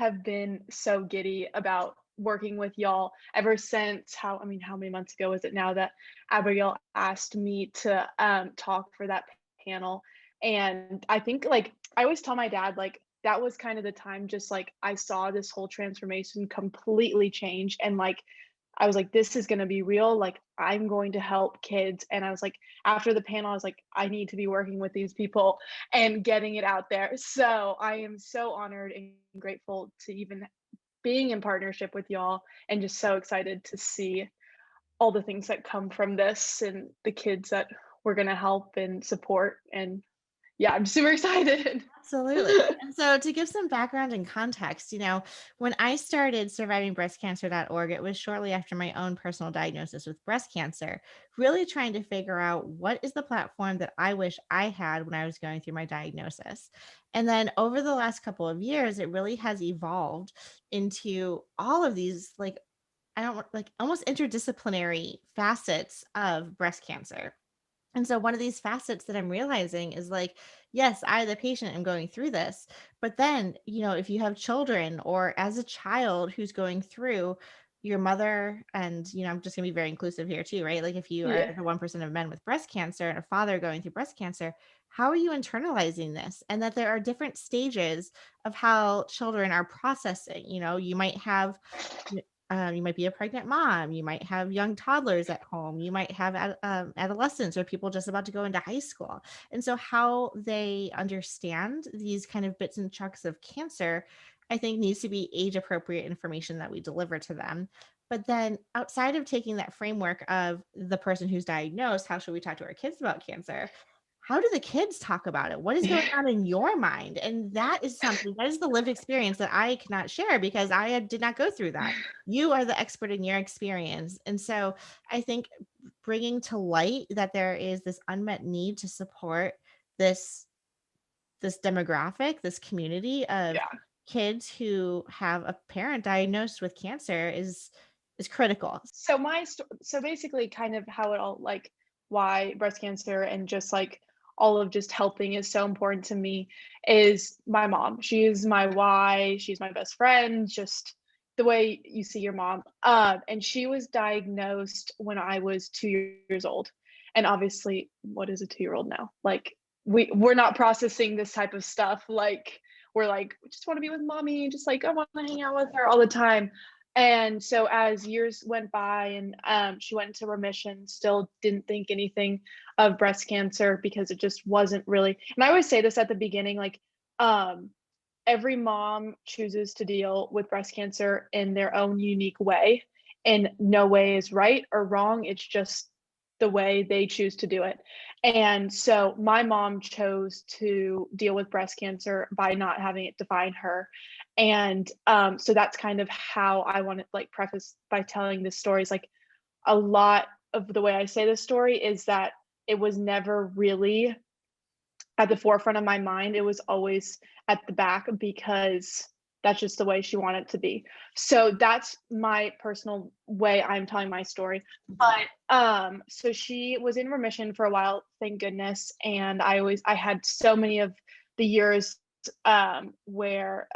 have been so giddy about working with y'all ever since how many months ago is it now that Abigail asked me to talk for that panel. And I think like I always tell my dad like that was kind of the time just like I saw this whole transformation completely change and like I was like, this is going to be real. Like, I'm going to help kids. And I was like, after the panel, I was like, I need to be working with these people and getting it out there. So I am so honored and grateful to even being in partnership with y'all and just so excited to see all the things that come from this and the kids that we're going to help and support. And yeah, I'm super excited. Absolutely. And so to give some background and context, when I started survivingbreastcancer.org, it was shortly after my own personal diagnosis with breast cancer, really trying to figure out what is the platform that I wish I had when I was going through my diagnosis. And then over the last couple of years, it really has evolved into all of these I don't want like almost interdisciplinary facets of breast cancer. And so one of these facets that I'm realizing is like, yes, I, the patient, am going through this. But then, if you have children or as a child who's going through your mother, and, I'm just going to be very inclusive here too, right? Like if you are Yeah. the 1% of men with breast cancer and a father going through breast cancer, how are you internalizing this? And that there are different stages of how children are processing. You might have you might be a pregnant mom. You might have young toddlers at home. You might have adolescents or people just about to go into high school. And so, how they understand these kind of bits and chunks of cancer, I think, needs to be age appropriate information that we deliver to them. But then, outside of taking that framework of the person who's diagnosed, how should we talk to our kids about cancer? How do the kids talk about it? What is going on in your mind? And that is something that is the lived experience that I cannot share because did not go through that. You are the expert in your experience. And so I think bringing to light that there is this unmet need to support this this demographic, this community of Yeah. kids who have a parent diagnosed with cancer is critical. So basically kind of how it all like why breast cancer and just like all of just helping is so important to me is my mom. She is my why, she's my best friend, just the way you see your mom. And she was diagnosed when I was 2 years old. And obviously, what is a 2 year old now? Like we're not processing this type of stuff. Like we're like, we just want to be with mommy, just like I want to hang out with her all the time. And so as years went by and she went into remission, still didn't think anything of breast cancer because it just wasn't really. And I always say this at the beginning, like um, every mom chooses to deal with breast cancer in their own unique way, and no way is right or wrong. It's just the way they choose to do it. And so my mom chose to deal with breast cancer by not having it define her. And so that's kind of how I want to like preface by telling this story is like a lot of the way I say this story is that it was never really at the forefront of my mind. It was always at the back because that's just the way she wanted it to be. So that's my personal way I'm telling my story. But so she was in remission for a while, thank goodness. And I had so many of the years where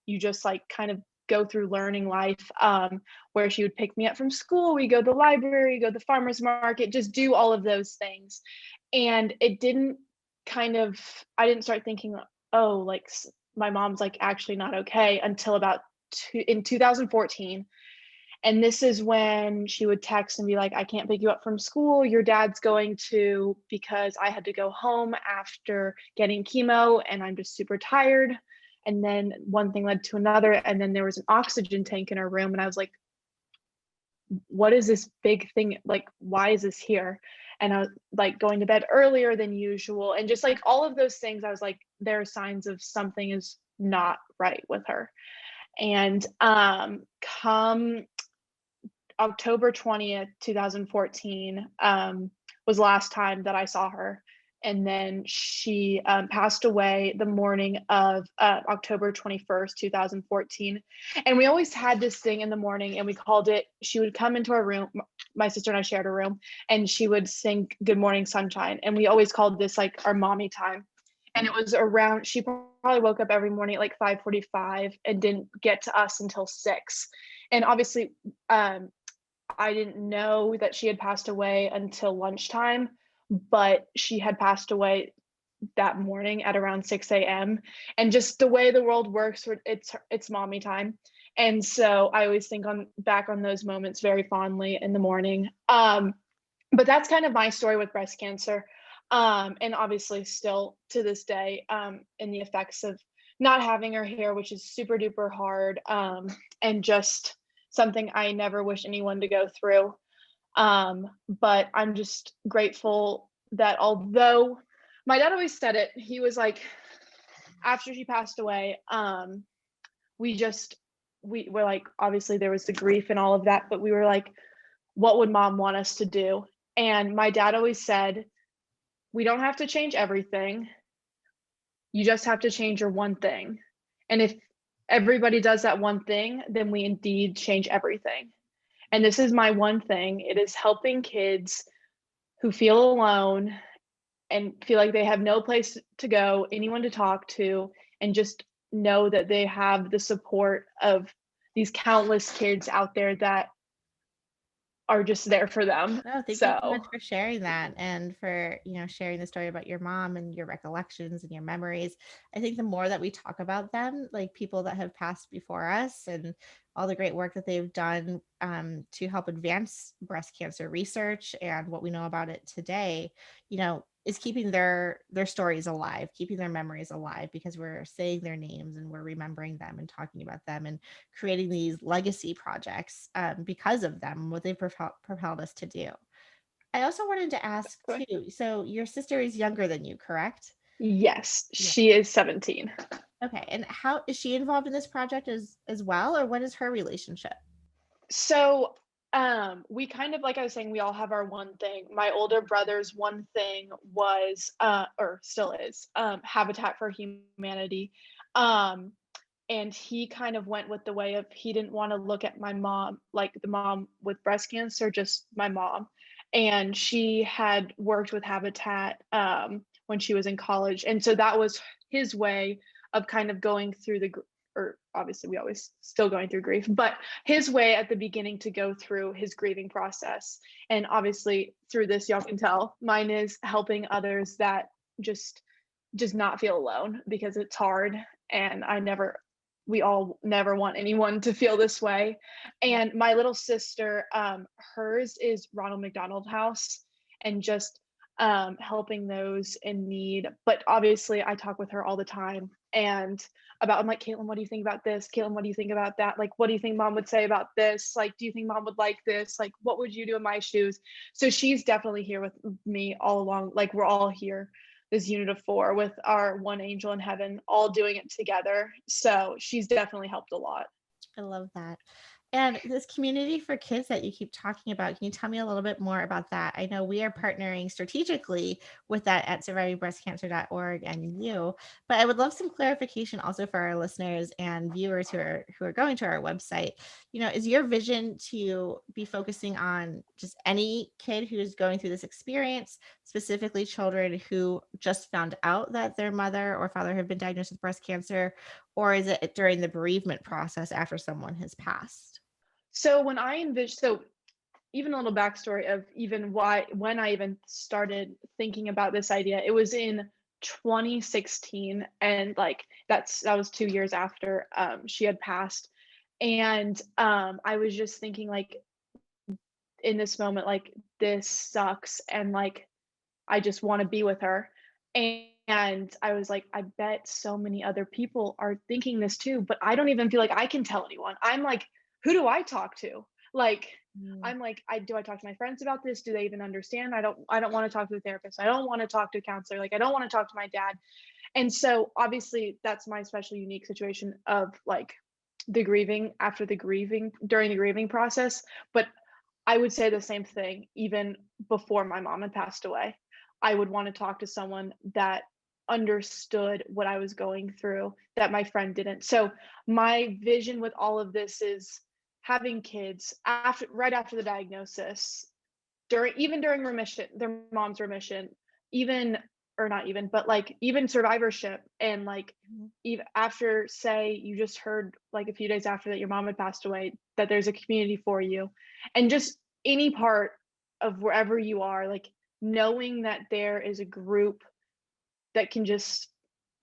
you just like kind of go through learning life where she would pick me up from school, we go to the library, go to the farmer's market, just do all of those things. And it didn't kind of I didn't start thinking, oh, like my mom's like actually not okay until about in 2014. And this is when she would text and be like, I can't pick you up from school. Your dad's going to, because I had to go home after getting chemo and I'm just super tired. And then one thing led to another. And then there was an oxygen tank in her room. And I was like, what is this big thing? Like, why is this here? And I was like going to bed earlier than usual. And just like all of those things, I was like, there are signs of something is not right with her. And come October 20th, 2014, was the last time that I saw her. And then she passed away the morning of October 21st, 2014. And we always had this thing in the morning, and we called it, she would come into our room. My sister and I shared a room, and she would sing Good Morning Sunshine. And we always called this like our mommy time. And it was around, she probably woke up every morning at like 5:45 and didn't get to us until 6. And obviously, um, I didn't know that she had passed away until lunchtime, but she had passed away that morning at around 6 a.m. And just the way the world works, it's mommy time. And so I always think on back on those moments very fondly in the morning. But that's kind of my story with breast cancer. And obviously still to this day, in the effects of not having her here, which is super duper hard, and just something I never wish anyone to go through. But I'm just grateful that although my dad always said it, he was like, after she passed away, we just we were like, obviously there was the grief and all of that, but we were like, what would mom want us to do? And my dad always said, we don't have to change everything. You just have to change your one thing. And if everybody does that one thing, then we indeed change everything. And this is my one thing. It is helping kids who feel alone and feel like they have no place to go, anyone to talk to, and just know that they have the support of these countless kids out there that are just there for them. No, thank you so much So, for sharing that and for, sharing the story about your mom and your recollections and your memories. I think the more that we talk about them, like people that have passed before us and all the great work that they've done to help advance breast cancer research and what we know about it today, is keeping their stories alive, keeping their memories alive because we're saying their names and we're remembering them and talking about them and creating these legacy projects because of them, what they've propelled us to do. I also wanted to ask too. So your sister is younger than you, correct? yes, Yeah. she is 17. Okay. And how is she involved in this project as well, or what is her relationship? So, we kind of like I was saying, we all have our one thing. My older brother's one thing was, or still is, Habitat for Humanity. Um, and he kind of went with the way of he didn't want to look at my mom, like the mom with breast cancer, just my mom. And she had worked with Habitat when she was in college. And so that was his way of kind of going through or obviously we always still going through grief, but his way at the beginning to go through his grieving process. And obviously through this, y'all can tell mine is helping others that just just not feel alone because it's hard. And we all never want anyone to feel this way. And my little sister, hers is Ronald McDonald House and just helping those in need. But obviously, I talk with her all the time and I'm like, Caitlin, what do you think about this? Caitlin, what do you think about that? Like, what do you think mom would say about this? Like, do you think mom would like this? Like, what would you do in my shoes? So she's definitely here with me all along. Like, we're all here, this unit of four with our one angel in heaven, all doing it together. So she's definitely helped a lot. I love that. And this community for kids that you keep talking about, can you tell me a little bit more about that? I know we are partnering strategically with that at survivingbreastcancer.org and you, but I would love some clarification also for our listeners and viewers who are going to our website. Is your vision to be focusing on just any kid who's going through this experience, specifically children who just found out that their mother or father have been diagnosed with breast cancer, or is it during the bereavement process after someone has passed? So so even a little backstory of even why when I even started thinking about this idea, it was in 2016, and like that was 2 years after she had passed. And I was just thinking like in this moment, like this sucks, and like I just want to be with her. And I was like, I bet so many other people are thinking this too, but I don't even feel like I can tell anyone. I'm like, who do I talk to? Like, Mm. I'm like, I talk to my friends about this? Do they even understand? I don't want to talk to a therapist. I don't want to talk to a counselor. Like, I don't want to talk to my dad. And so obviously that's my special unique situation of like the grieving after the grieving during the grieving process. But I would say the same thing even before my mom had passed away. I would want to talk to someone that understood what I was going through that my friend didn't. So my vision with all of this is having kids after right after the diagnosis, during remission, their mom's remission, even or not even, but like even survivorship and like Mhm. even after say you just heard like a few days after that your mom had passed away that there's a community for you and just any part of wherever you are like knowing that there is a group that can just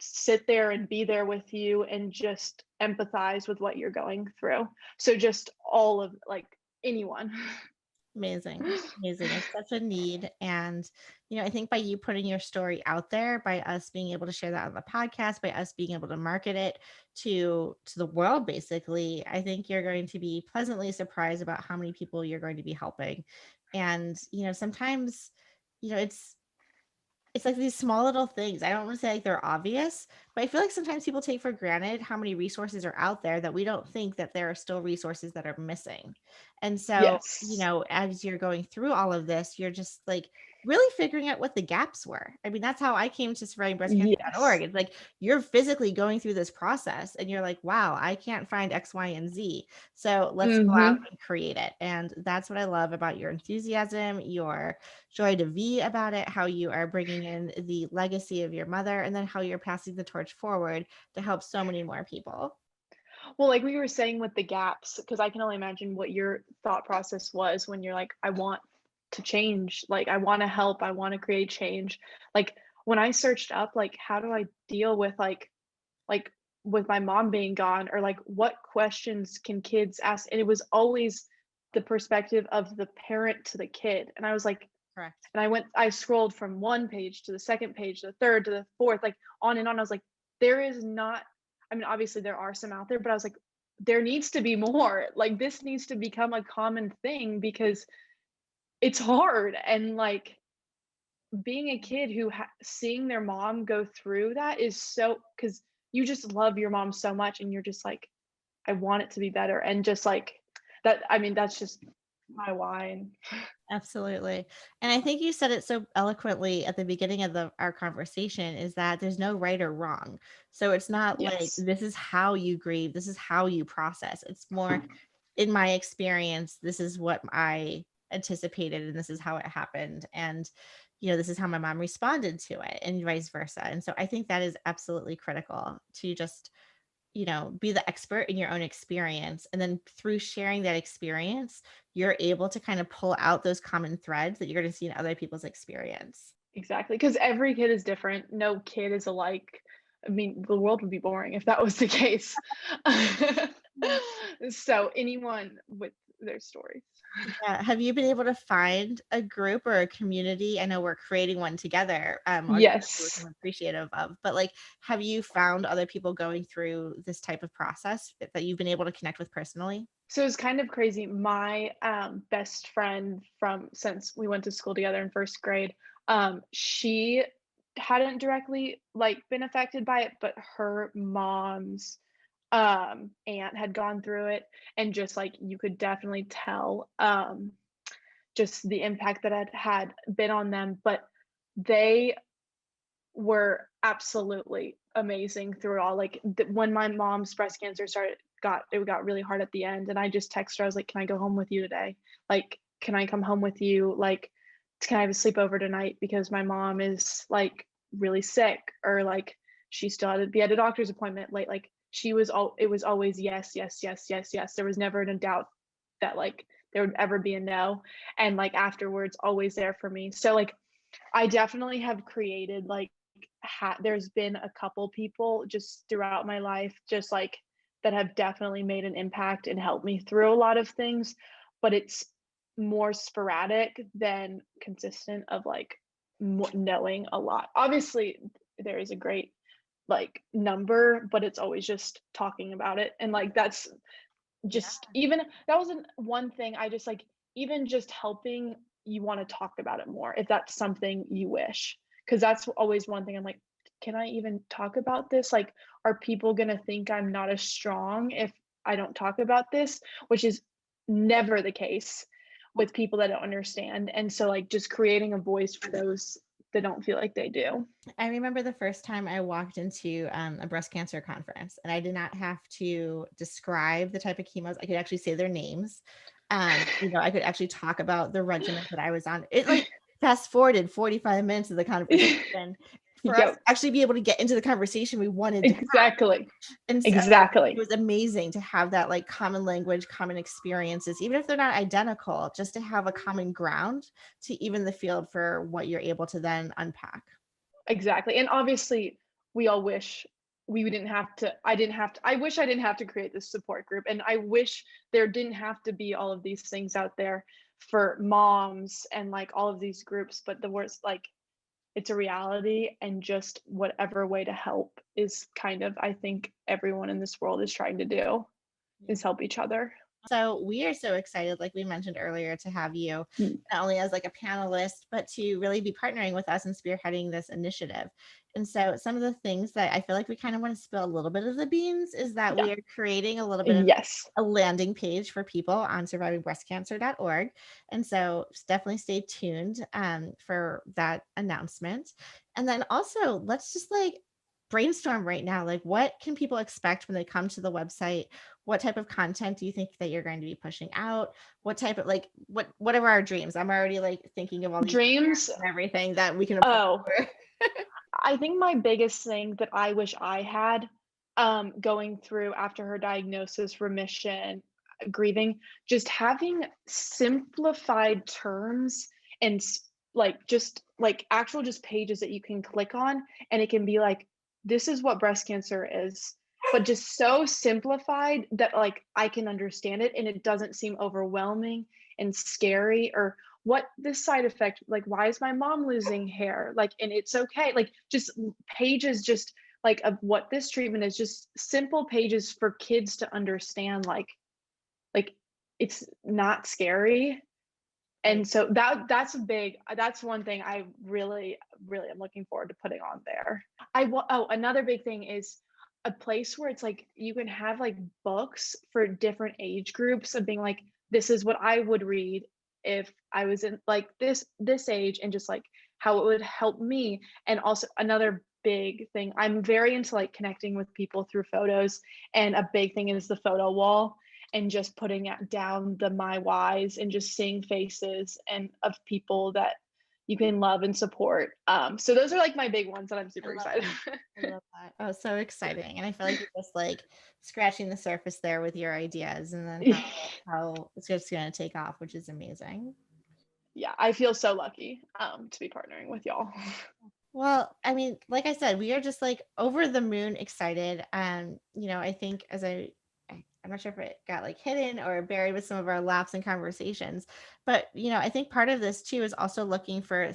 sit there and be there with you and just empathize with what you're going through. So just all of like anyone. Amazing. Amazing. It's such a need. And, I think by you putting your story out there, by us being able to share that on the podcast, by us being able to market it to the world, basically, I think you're going to be pleasantly surprised about how many people you're going to be helping. And, sometimes, it's like these small little things. I don't want to say like they're obvious, but I feel like sometimes people take for granted how many resources are out there that we don't think that there are still resources that are missing. And so, Yes. as you're going through all of this, you're just like really figuring out what the gaps were. I mean, that's how I came to survivingbreastcancer.org. Yes. It's like you're physically going through this process and you're like, wow, I can't find X, Y, and Z. So let's go out Mhm. and create it. And that's what I love about your enthusiasm, your joy to be about it, how you are bringing in the legacy of your mother, and then how you're passing the torch forward to help so many more people. Well, like we were saying with the gaps, because I can only imagine what your thought process was when you're like, I want to change, like I want to help, I want to create change. Like when I searched up, like how do I deal with like with my mom being gone, or like what questions can kids ask? And it was always the perspective of the parent to the kid. And I was like, Correct. and I scrolled from one page to the second page, to the third, to the fourth, like on and on. I was like, there is not, I mean, obviously there are some out there, but I was like, there needs to be more. Like this needs to become a common thing because it's hard. And like being a kid who seeing their mom go through that is so, because you just love your mom so much and you're just like, I want it to be better. And just like that, I mean, that's just my why. And Absolutely. And I think you said it so eloquently at the beginning of our conversation is that there's no right or wrong. So it's not like yes. this is how you grieve, this is how you process. It's more in my experience, this is what I anticipated and this is how it happened. And this is how my mom responded to it and vice versa. And so I think that is absolutely critical to just be the expert in your own experience. And then through sharing that experience, you're able to kind of pull out those common threads that you're going to see in other people's experience. Exactly, because every kid is different. No kid is alike. I mean, the world would be boring if that was the case. Yeah. So anyone with their stories. Yeah. Have you been able to find a group or a community? I know we're creating one together, which Yes. I'm appreciative of, but like, have you found other people going through this type of process that you've been able to connect with personally? So it's kind of crazy. My best friend from since we went to school together in first grade, she hadn't directly like been affected by it, but her mom's aunt had gone through it and just like you could definitely tell just the impact that it had been on them, but they were absolutely amazing through it all. Like when my mom's breast cancer got really hard at the end, and I just texted her. I was like, "Can I go home with you today? Like, can I come home with you? Like, can I have a sleepover tonight because my mom is like really sick, or like she still had to be at a doctor's appointment late." Like she was all. It was always yes, yes, yes, yes, yes. There was never a doubt that like there would ever be a no, and like afterwards, always there for me. So like I definitely have created like there's been a couple people just throughout my life just like that have definitely made an impact and helped me through a lot of things, but it's more sporadic than consistent of like knowing a lot. Obviously, there is a great like number, but it's always just talking about it. And like that's Yeah. just even that wasn't one thing I just like even just helping you want to talk about it more if that's something you wish, because that's always one thing I'm like, can I even talk about this? Like, are people going to think I'm not as strong if I don't talk about this, which is never the case with people that don't understand. And so like just creating a voice for those that don't feel like they do. I remember the first time I walked into a breast cancer conference and I did not have to describe the type of chemos. I could actually say their names. I could actually talk about the regimen that I was on. It like fast forwarded 45 minutes of the conversation. for us to Yep. actually be able to get into the conversation we wanted to have. Exactly. And so it Exactly. was amazing to have that like common language, common experiences, even if they're not identical, just to have a common ground to even the field for what you're able to then unpack. Exactly, and obviously, we all wish we didn't have to I wish I didn't have to create this support group, and I wish there didn't have to be all of these things out there for moms and, like, all of these groups, but the worst like, it's a reality, and just whatever way to help is kind of I think everyone in this world is trying to do, Yeah. is help each other. So we are so excited, like we mentioned earlier, to have you Mm, not only as like a panelist, but to really be partnering with us and spearheading this initiative. And so some of the things that I feel like we kind of want to spill a little bit of the beans is that yeah. we are creating a little bit of Yes. a landing page for people on survivingbreastcancer.org. And so definitely stay tuned for that announcement. And then also let's just like brainstorm right now. Like what can people expect when they come to the website? What type of content do you think that you're going to be pushing out? What type of like what are our dreams? I'm already like thinking of all these Dreams and everything that we can apply oh, for. I think my biggest thing that I wish I had, going through after her diagnosis, remission, grieving, just having simplified terms and like just like actual just pages that you can click on, and it can be like, this is what breast cancer is, but just so simplified that like I can understand it and it doesn't seem overwhelming and scary or what this side effect like why is my mom losing hair like and it's okay like just pages just like of what this treatment is just simple pages for kids to understand like it's not scary Right. and so that's one thing I really am looking forward to putting on there. Another big thing is a place where it's like you can have like books for different age groups of being like this is what I would read if I was in like this age and just like how it would help me. And also another big thing, I'm very into like connecting with people through photos, and a big thing is the photo wall and just putting it down the my whys and just seeing faces and of people that you can love and support. So those are like my big ones that I'm I super love excited. that. I love that. Oh, so exciting. And I feel like you're just like scratching the surface there with your ideas and then how it's just gonna take off, which is amazing. Yeah, I feel so lucky to be partnering with y'all. Well, I mean, like I said, we are just like over the moon excited. And, I think I'm not sure if it got like hidden or buried with some of our laughs and conversations, but, I think part of this too is also looking for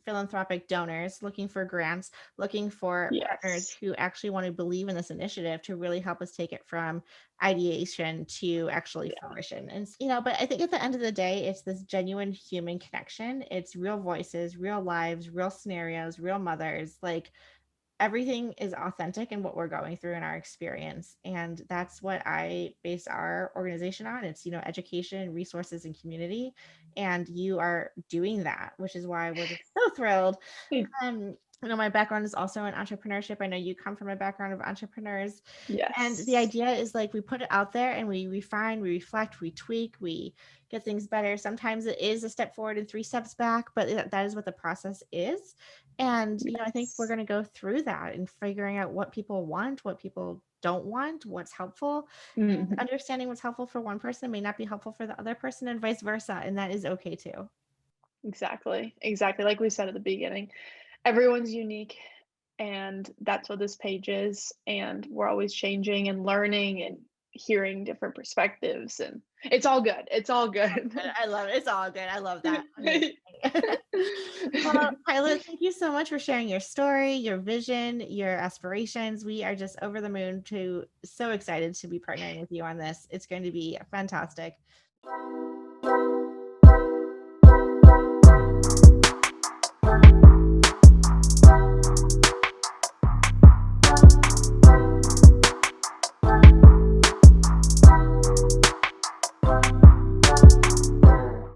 philanthropic donors, looking for grants, looking for partners Yes. who actually want to believe in this initiative to really help us take it from ideation to actually Yeah. fruition. And, but I think at the end of the day, it's this genuine human connection. It's real voices, real lives, real scenarios, real mothers. Like everything is authentic in what we're going through in our experience. And that's what I base our organization on. It's, education, resources, and community. And you are doing that, which is why we're just so thrilled. My background is also in entrepreneurship. I know you come from a background of entrepreneurs. And the Yes. idea is like we put it out there and we refine, we reflect, we tweak, we get things better. Sometimes it is a step forward and three steps back, but that is what the process is. And, I think we're Yes. going to go through that and figuring out what people want, what people don't want, what's helpful. And Mhm. understanding what's helpful for one person may not be helpful for the other person and vice versa. And that is okay too. Exactly. Exactly. Like we said at the beginning, everyone's unique, and that's what this page is. And we're always changing and learning and hearing different perspectives, and it's all good. It's all good. I love it. It's all good. I love that. Amazing. Well, Kyla, thank you so much for sharing your story, your vision, your aspirations. We are just over the moon so excited to be partnering with you on this. It's going to be fantastic.